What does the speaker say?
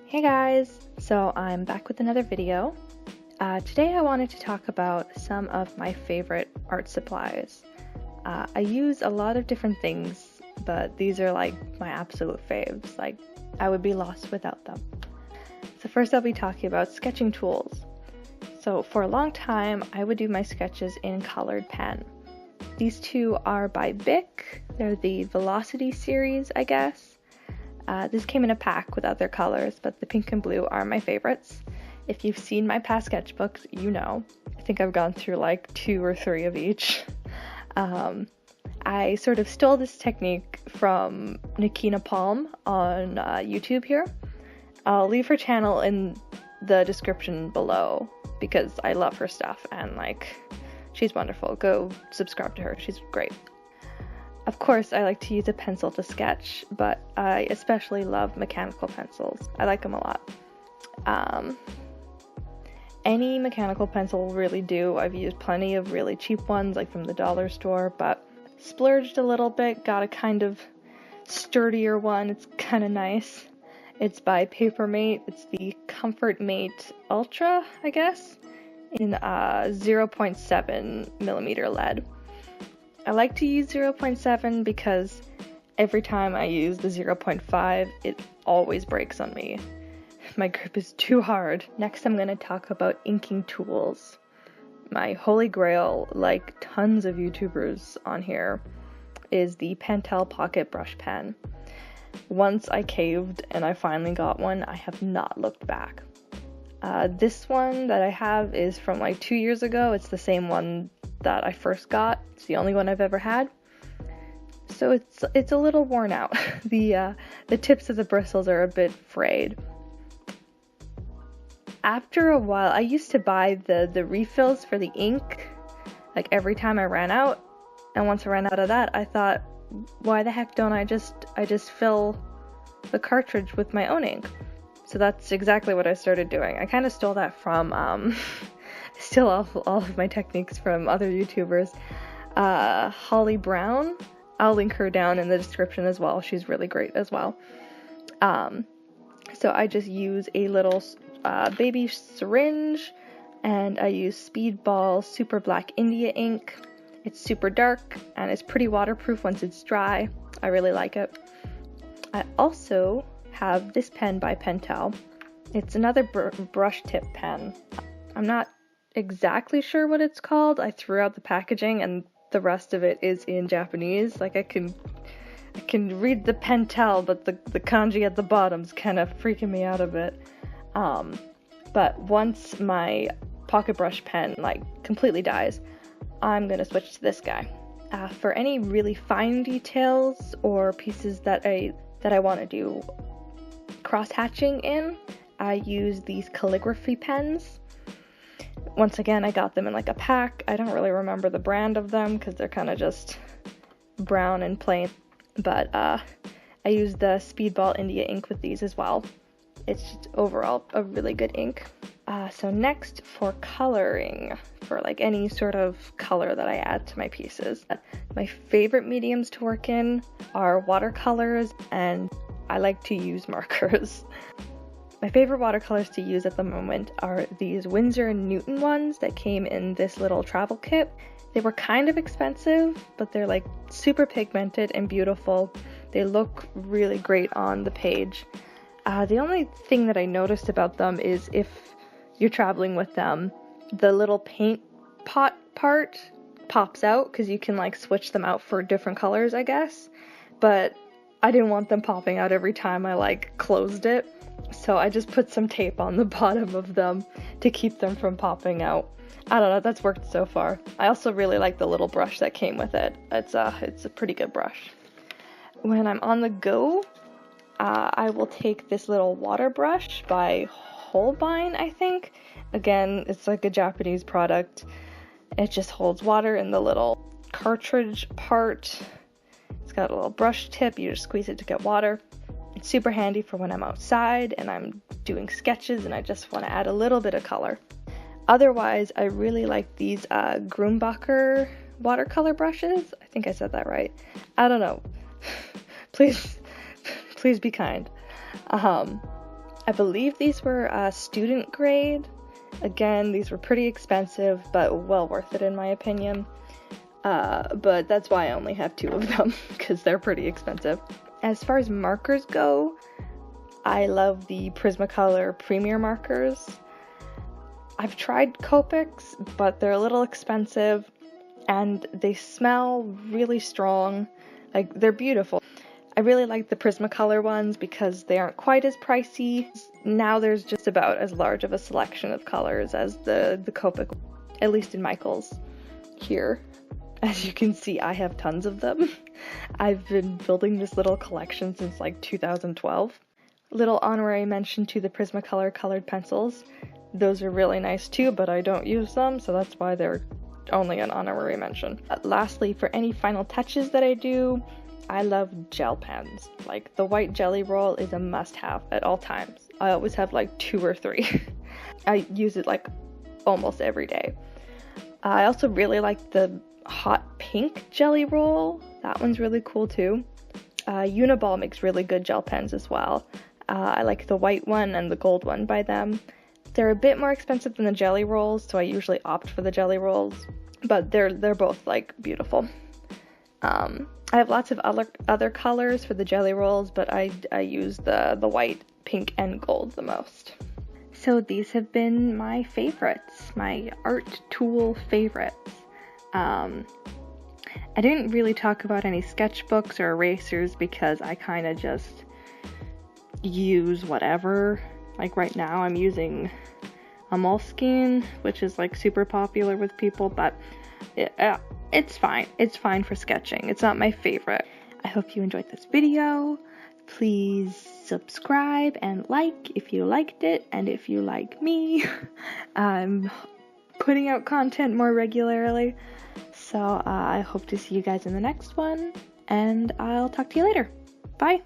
Hey guys! So I'm back with another video. Today I wanted to talk about some of my favorite art supplies. I use a lot of different things, but these are like my absolute faves. Like, I would be lost without them. So first I'll be talking about sketching tools. So for a long time I would do my sketches in colored pen. These two are by Bic. They're the Velocity series, I guess. This came in a pack with other colors, but the pink and blue are my favorites. If you've seen my past sketchbooks, you know. I think I've gone through like 2 or 3 of each. I sort of stole this technique from Nikina Palm on YouTube here. I'll leave her channel in the description below because I love her stuff and like, she's wonderful. Go subscribe to her, she's great. Of course, I like to use a pencil to sketch, but I especially love mechanical pencils. I like them a lot. Any mechanical pencil will really do. I've used plenty of really cheap ones, like from the dollar store, but splurged a little bit, got a kind of sturdier one. It's kind of nice. It's by Papermate. It's the Comfort Mate Ultra, I guess, in 0.7 millimeter lead. I like to use 0.7 because every time I use the 0.5, it always breaks on me. My grip is too hard. Next, I'm going to talk about inking tools. My holy grail, like tons of YouTubers on here, is the Pentel pocket brush pen. Once I caved and I finally got one, I have not looked back. This one that I have is from like 2 years ago. It's the same one that I first got. It's the only one I've ever had. So it's a little worn out. The tips of the bristles are a bit frayed. After a while, I used to buy the refills for the ink, like every time I ran out. And once I ran out of that, I thought, why the heck don't I just fill the cartridge with my own ink? So that's exactly what I started doing. I kind of stole that from still all of my techniques from other YouTubers. Holly Brown, I'll link her down in the description as well. She's really great as well. So I just use a little baby syringe, and I use Speedball Super Black India ink. It's super dark and it's pretty waterproof once it's dry. I really like it. I also have this pen by Pentel. It's another brush tip pen. I'm not exactly sure what it's called. I threw out the packaging and the rest of it is in Japanese. Like I can read the Pentel, but the kanji at the bottom's kind of freaking me out a bit. But once my pocket brush pen like completely dies, I'm gonna switch to this guy. For any really fine details or pieces that I want to do cross-hatching in, I use these calligraphy pens. Once again, I got them in like a pack. I don't really remember the brand of them because they're kind of just brown and plain. But I use the Speedball India ink with these as well. It's just overall a really good ink. So next, for coloring, for like any sort of color that I add to my pieces, my favorite mediums to work in are watercolors, and I like to use markers. My favorite watercolors to use at the moment are these Winsor & Newton ones that came in this little travel kit. They were kind of expensive, but they're like super pigmented and beautiful. They look really great on the page. The only thing that I noticed about them is if you're traveling with them, the little paint pot part pops out because you can like switch them out for different colors, I guess. But I didn't want them popping out every time I like closed it. So I just put some tape on the bottom of them to keep them from popping out. I don't know, that's worked so far. I also really like the little brush that came with it. It's a pretty good brush. When I'm on the go, I will take this little water brush by Holbein, I think. Again, it's like a Japanese product. It just holds water in the little cartridge part. It's got a little brush tip, you just squeeze it to get water. It's super handy for when I'm outside and I'm doing sketches and I just want to add a little bit of color. Otherwise, I really like these Grumbacher watercolor brushes. I think I said that right. I don't know. Please be kind. I believe these were student grade. Again, these were pretty expensive, but well worth it in my opinion. But that's why I only have 2 of them, because they're pretty expensive. As far as markers go, I love the Prismacolor Premier markers. I've tried Copics, but they're a little expensive, and they smell really strong. Like, they're beautiful. I really like the Prismacolor ones because they aren't quite as pricey. Now there's just about as large of a selection of colors as the Copic, at least in Michael's here. As you can see, I have tons of them. I've been building this little collection since like 2012. Little honorary mention to the Prismacolor colored pencils. Those are really nice too, but I don't use them, so that's why they're only an honorary mention. Lastly, for any final touches that I do, I love gel pens. Like, the white jelly roll is a must-have at all times. I always have like 2 or 3. I use it like almost every day. I also really like the hot pink jelly roll. That one's really cool too. Uniball makes really good gel pens as well. I like the white one and the gold one by them. They're a bit more expensive than the jelly rolls, so I usually opt for the jelly rolls, but they're both like beautiful. I have lots of other colors for the jelly rolls, but I use the white, pink, and gold the most. So these have been my favorites, my art tool favorites. I didn't really talk about any sketchbooks or erasers because I kind of just use whatever. Like right now I'm using a Moleskine, which is like super popular with people, but it's fine. It's fine for sketching. It's not my favorite. I hope you enjoyed this video. Please subscribe and like if you liked it, and if you like me. I'm putting out content more regularly, so I hope to see you guys in the next one, and I'll talk to you later. Bye!